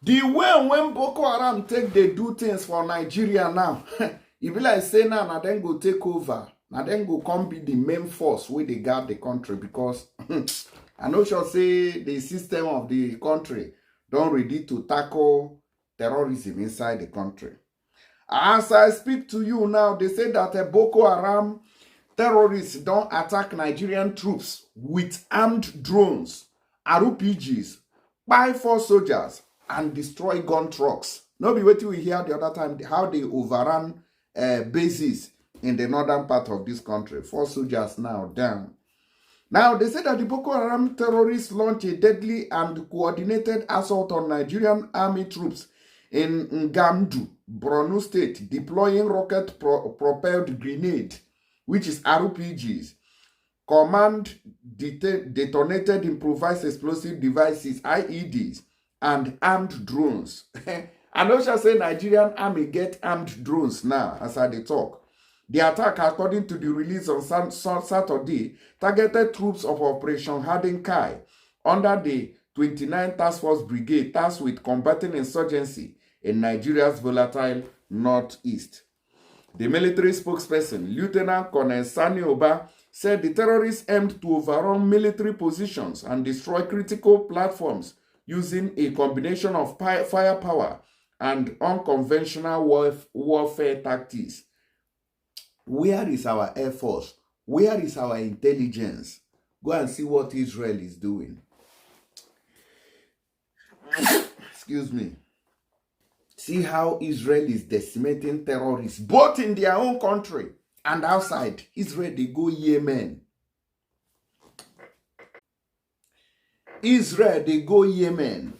The way when Boko Haram take they do things for Nigeria now, it be like say now then go take over. Now then go come be the main force where they guard the country because I know sure say the system of the country don't ready to tackle terrorism inside the country. As I speak to you now, they say that a Boko Haram terrorists don't attack Nigerian troops with armed drones, RPGs, Kpai for soldiers, and destroy gun trucks. No be wetin we hear the other time, how they overrun bases in the northern part of this country. 4 soldiers now down. Now, they say that the Boko Haram terrorists launched a deadly and coordinated assault on Nigerian army troops in Ngamdu, Borno State, deploying rocket-propelled grenade, which is RPGs, command detonated improvised explosive devices, IEDs, and armed drones. I know shall say Nigerian army get armed drones now, as I dey talk. The attack, according to the release on Saturday, targeted troops of Operation Kpai under the 29th Task Force Brigade tasked with combating insurgency in Nigeria's volatile northeast. The military spokesperson, Lieutenant Colonel Sani Oba, said the terrorists aimed to overrun military positions and destroy critical platforms using a combination of firepower and unconventional warfare tactics. Where is our Air Force? Where is our intelligence? Go and see what Israel is doing. Excuse me. See how Israel is decimating terrorists, both in their own country and outside. Israel, they go Yemen. Israel, they go Yemen.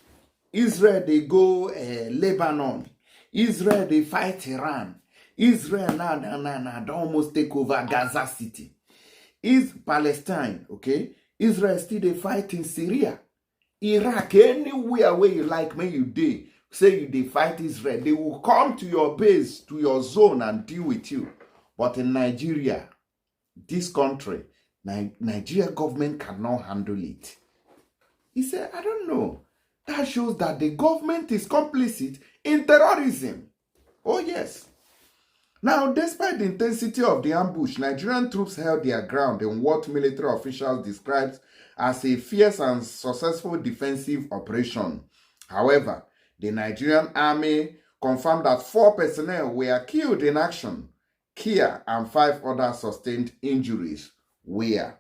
Israel, they go Lebanon. Israel, they fight Iran. Israel now don't almost take over Gaza City. Is Palestine, okay? Israel still they fight in Syria. Iraq, anywhere where you like, when you dey, say you dey fight Israel, they will come to your base, to your zone and deal with you. But in Nigeria, this country, Nigeria government cannot handle it. He said, I don't know. That shows that the government is complicit in terrorism. Oh yes. Now, despite the intensity of the ambush, Nigerian troops held their ground in what military officials described as a fierce and successful defensive operation. However, the Nigerian army confirmed that 4 personnel were killed in action. Kia and 5 others sustained injuries. Where?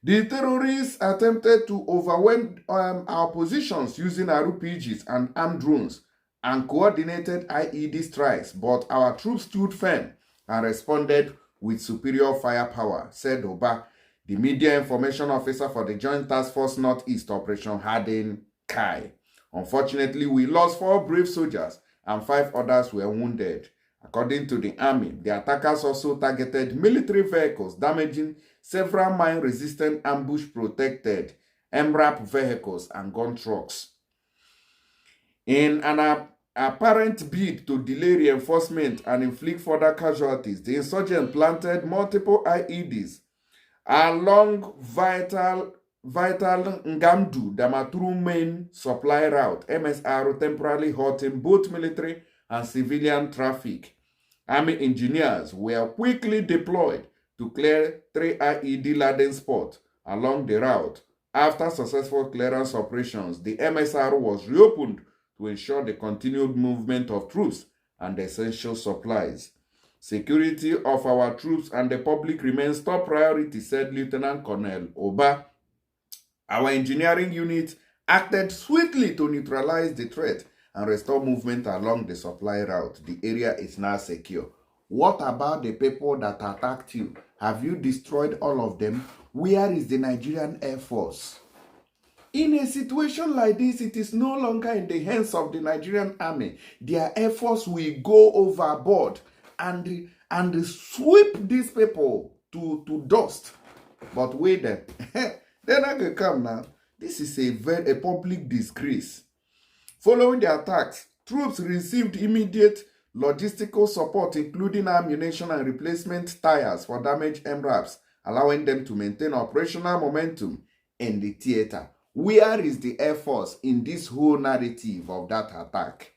The terrorists attempted to overwhelm our positions using RPGs and armed drones and coordinated IED strikes, but our troops stood firm and responded with superior firepower, said Oba, the media information officer for the Joint Task Force Northeast Operation Kpai. Unfortunately, we lost 4 brave soldiers and 5 others were wounded. According to the army, the attackers also targeted military vehicles, damaging several mine-resistant ambush-protected MRAP vehicles and gun trucks. In an apparent bid to delay reinforcement and inflict further casualties, the insurgents planted multiple IEDs along vital Ngamdu Damaturu main supply route, MSR, temporarily halting both military and civilian traffic. Army engineers were quickly deployed to clear 3 IED laden spots along the route. After successful clearance operations, the MSR was reopened to ensure the continued movement of troops and essential supplies. Security of our troops and the public remains top priority, said Lieutenant Colonel Oba. Our engineering unit acted swiftly to neutralize the threat and restore movement along the supply route. The area is now secure. What about the people that attacked you? Have you destroyed all of them? Where is the Nigerian Air Force? In a situation like this, it is no longer in the hands of the Nigerian army. Their Air Force will go overboard and sweep these people to dust. But wait then. They're not going to come now. This is a public disgrace. Following the attacks, troops received immediate logistical support, including ammunition and replacement tires for damaged MRAPs, allowing them to maintain operational momentum in the theater. Where is the Air Force in this whole narrative of that attack?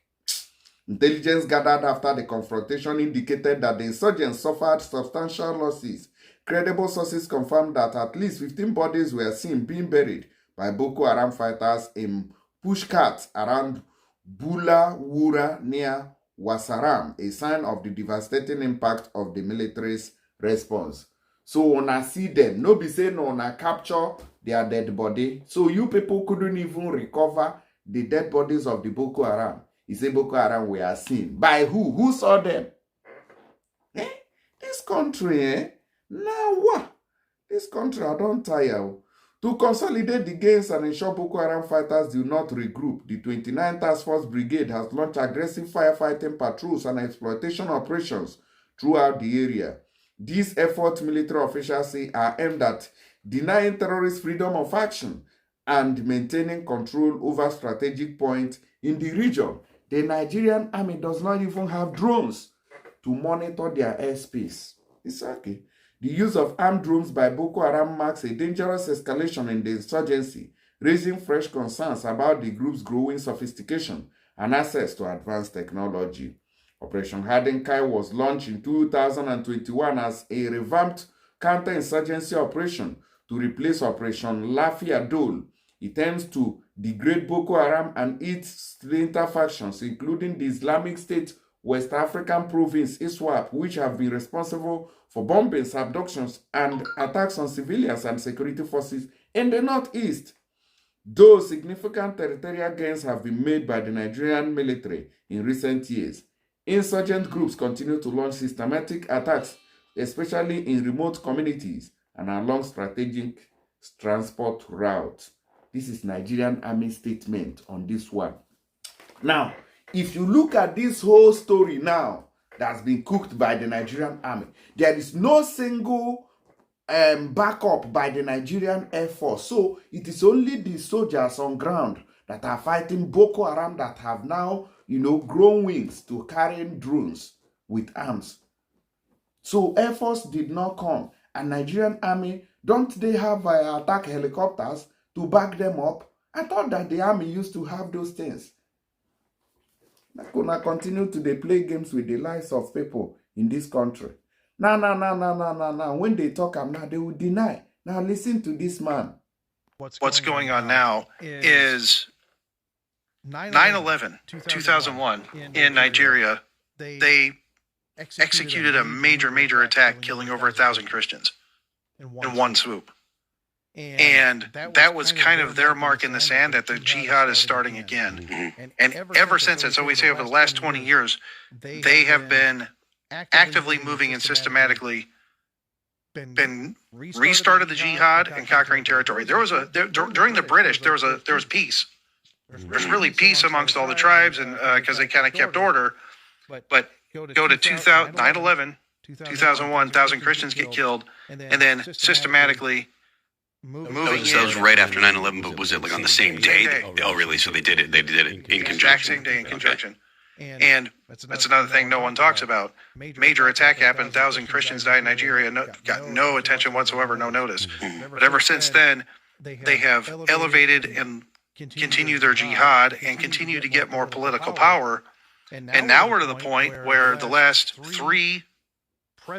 Intelligence gathered after the confrontation indicated that the insurgents suffered substantial losses. Credible sources confirmed that at least 15 bodies were seen being buried by Boko Haram fighters in pushcarts around Bula Wura near Wasaram, a sign of the devastating impact of the military's response. So una see them, no be say no una capture their dead body. So you people couldn't even recover the dead bodies of the Boko Haram. He said Boko Haram were seen. By who? Who saw them? This country, Now what? This country, I don't tire. To consolidate the gains and ensure Boko Haram fighters do not regroup, the 29th Task Force Brigade has launched aggressive firefighting patrols and exploitation operations throughout the area. These efforts, military officials say, are aimed at denying terrorists freedom of action and maintaining control over strategic points in the region. The Nigerian army does not even have drones to monitor their airspace. It's okay. The use of armed drones by Boko Haram marks a dangerous escalation in the insurgency, raising fresh concerns about the group's growing sophistication and access to advanced technology. Operation Hardenkai was launched in 2021 as a revamped counterinsurgency operation to replace Operation Lafia Dole. It aims to degrade Boko Haram and its splinter factions, including the Islamic State West African province ISWAP, which have been responsible for bombings, abductions, and attacks on civilians and security forces in the northeast. Though significant territorial gains have been made by the Nigerian military in recent years, insurgent groups continue to launch systematic attacks, especially in remote communities and along strategic transport routes. This is Nigerian Army statement on this one. Now, if you look at this whole story now that's been cooked by the Nigerian Army, there is no single backup by the Nigerian Air Force. So it is only the soldiers on ground that are fighting Boko Haram that have now, grown wings to carrying drones with arms. So Air Force did not come. And Nigerian Army, don't they have attack helicopters to back them up? I thought that the Army used to have those things. They're gonna continue to play games with the lives of people in this country. Now. When they talk now, they will deny. Now listen to this man. What's going on now is 9/11, 2001 in Nigeria. They executed a major attack, killing over 1,000 Christians in one swoop. And that was kind of their mark in the sand that the jihad is starting again. And ever since, as I always say, over the last 20 years, they have been actively moving and systematically restarted the jihad and conquering territory. During the British, there was peace. There's really peace amongst all the tribes, and because they kind of kept order. But go to 9/11, 2001, 1,000 Christians get killed, and then systematically moving. So that was right after 9/11, but was it like on the same day? Oh, really? So they did it in conjunction. Same day in conjunction. And that's another thing no one talks about. Major attack happened, 1,000 Christians died in Nigeria, got no attention whatsoever, no notice. But ever since then, they have elevated and continue their jihad and continue to get more political power. And now we're to the point where the last 3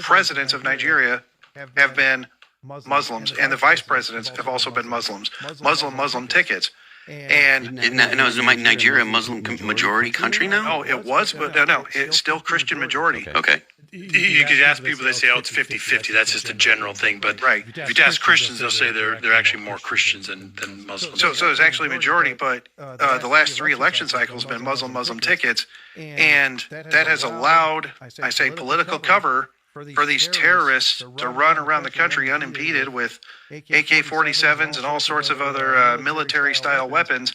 presidents of Nigeria have been Muslims, and the vice presidents have also been Muslims. Muslim tickets. And now is Nigeria a Muslim majority country now? Oh, it was, but no, it's still Christian majority. Okay. You could ask people, they say, oh, it's 50-50. That's just a general thing. But right. If you ask Christians, they'll say they're actually more Christians than Muslims. So it's actually majority, but the last 3 election cycles have been Muslim tickets. And that has allowed, I say, political cover for these terrorists to run around the country unimpeded with AK-47s and all sorts of other military-style weapons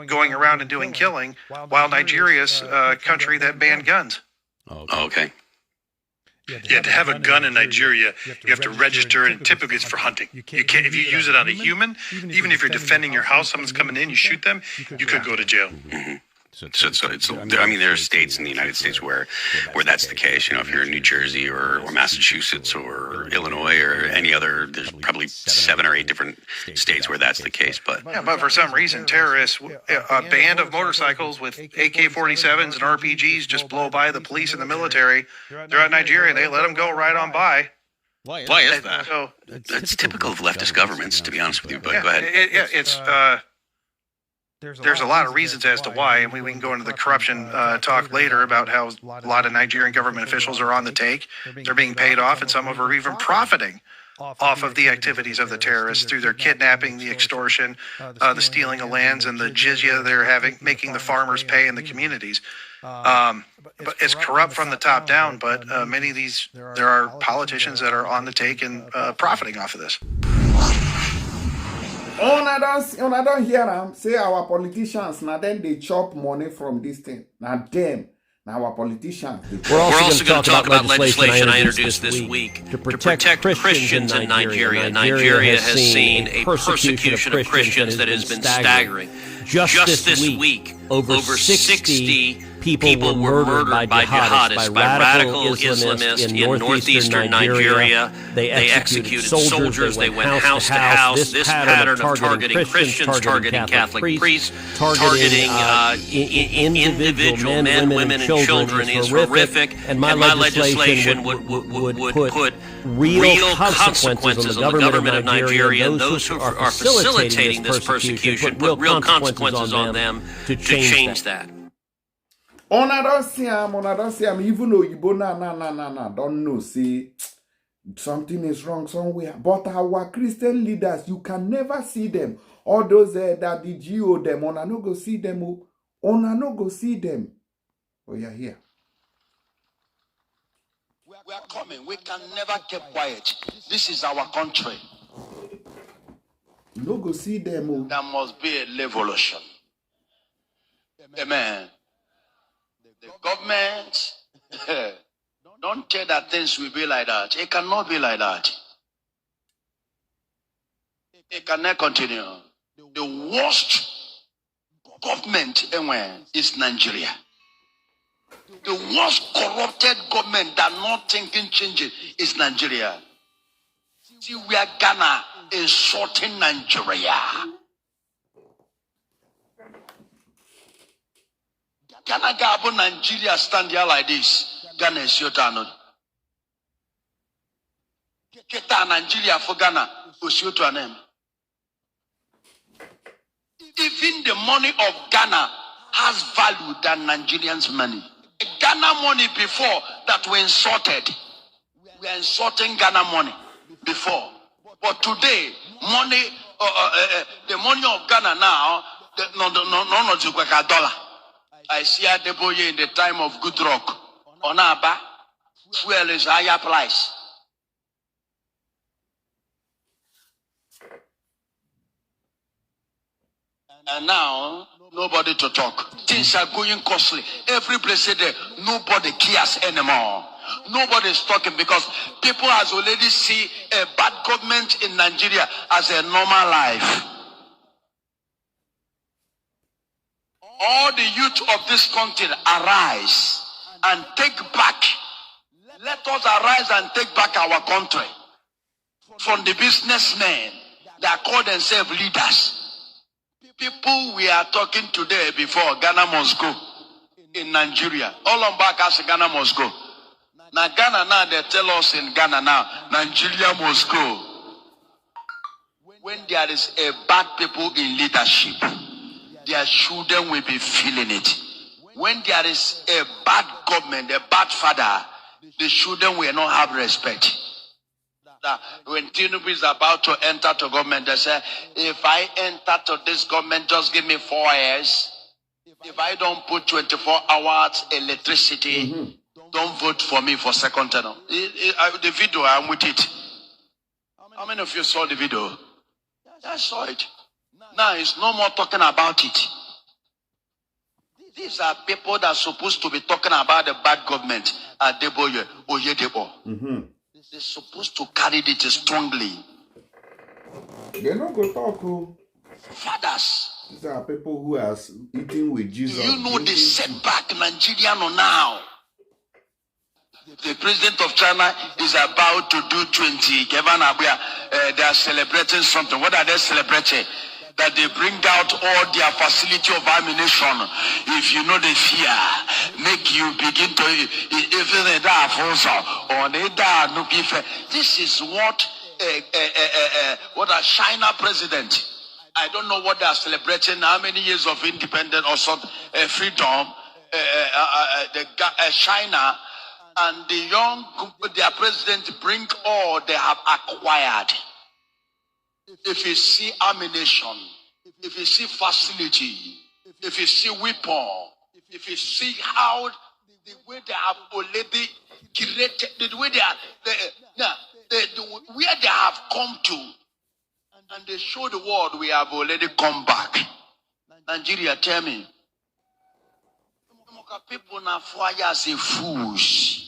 going around and doing killing, while Nigeria's a country that banned guns. Oh, okay. Yeah, to have a gun in Nigeria, you have to register, and typically it's for hunting. You can't, if you use it on a human, even if you're defending your house, someone's coming in, you shoot them, you could go to jail. I mean, there are states in the United States where that's the case. You know, if you're in New Jersey or Massachusetts or Illinois or any other, there's probably 7 or 8 different states where that's the case. But for some reason, terrorists, a band of motorcycles with AK-47s and RPGs just blow by the police and the military throughout Nigeria. They let them go right on by. Why is that? So, it's typical of leftist governments, to be honest with you. But go ahead. There's a lot of reasons as to why, and we can go into the corruption talk later about how a lot of Nigerian government officials are on the take. They're being paid off, and some of them are even profiting off of the activities of the terrorists through their kidnapping, the extortion, the stealing of lands, and the jizya they're making the farmers pay in the communities. But it's corrupt from the top down, but many of these, there are politicians that are on the take and profiting off of this. Una don't hear them say our politicians, now then they chop money from this thing. Now them, now our politicians. We're also going to talk about legislation I introduced this week to protect Christians in Nigeria. Nigeria has seen a persecution of Christians that has been staggering. Just this week, over 60 people were murdered by jihadists, by radical Islamists in northeastern Nigeria. They executed soldiers. They went house to house. This pattern of targeting Christians, targeting Catholic priests, targeting individual men, women, and children is horrific. And my legislation would put real consequences on the government of Nigeria and those who are facilitating this persecution, put real consequences on them to change that. Una don't see them, even though you don't know, see, something is wrong somewhere. But our Christian leaders, you can never see them. All those that the GO them, una no go see them, una no go see them. Oh, you're here. We are coming. We can never keep quiet. This is our country. No go see them. There must be a revolution. Amen. The government, don't tell that things will be like that. It cannot be like that. It cannot continue. The worst government anywhere is Nigeria. The worst corrupted government that not thinking changing is Nigeria. See, we are Ghana insulting Nigeria. Ghana Gabo Nigeria stand here like this. Ghana is your turn. Keta Nigeria for Ghana. Even the money of Ghana has value than Nigerians' money. Ghana money before that were insulted. We are insulting Ghana money before. But today, money, the money of Ghana now, no dollar. I see Adeboye in the time of good rock. Onaba, fuel is higher price. And now, nobody to talk. Things are going costly. Every place there, nobody cares anymore. Nobody is talking because people has already see a bad government in Nigeria as a normal life. All the youth of this country arise and take back. Let us arise and take back our country from the businessmen that call themselves leaders. People we are talking today before Ghana must go in Nigeria. All on back as Ghana must go. Now Ghana now they tell us in Ghana now Nigeria must go. When there is a bad people in leadership, their children will be feeling it. When there is a bad government, a bad father, the children will not have respect. That when Tinubu is about to enter to government, they say, if I enter to this government, just give me 4 years. If I don't put 24 hours electricity, don't vote for me for second term. The video, I'm with it. How many of you saw the video? I saw it. Now it's no more talking about it. These are people that are supposed to be talking about the bad government. Adeboye, Oyedebo. They're supposed to carry it strongly. They don't go talk. Fathers, These are people who are eating with Jesus. Do you know the setback Nigeria now? The president of China is about to do 20. They are celebrating something. What are they celebrating? That they bring out all their facility of ammunition. If you know the fear, make you begin to this is what a China president. I don't know what they are celebrating. How many years of independence or some freedom? China and their president bring all they have acquired. If you see ammunition, if you see facility, if you see weapon, if you see how the way they have already created, the way they are, where they have come to, and they show the world we have already come back. Nigeria, tell me, people now fire as a fools.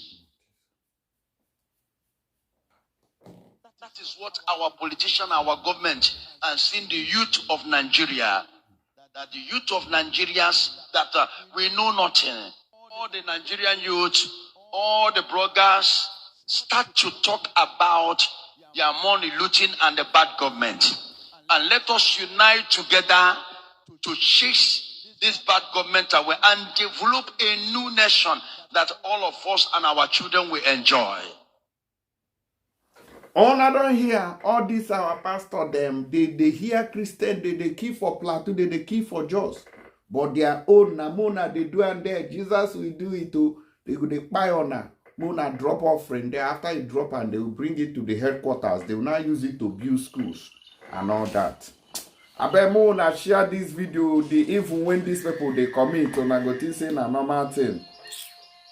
That is what our politician, our government, and seeing the youth of Nigeria, that the youth of Nigerians, that we know nothing. All the Nigerian youth, all the bloggers start to talk about their money looting and the bad government. And let us unite together to chase this bad government away and develop a new nation that all of us and our children will enjoy. I don't hear all this our pastor them. They hear Christian, they kill for Plateau, they kill for Jos. But their own Namona they do and there. Jesus will do it too. They Kpai on Mona drop offering there. After it drop and they will bring it to the headquarters. They will now use it to build schools and all that. I bet Mona share this video. Even when these people they commit on a go saying a normal thing.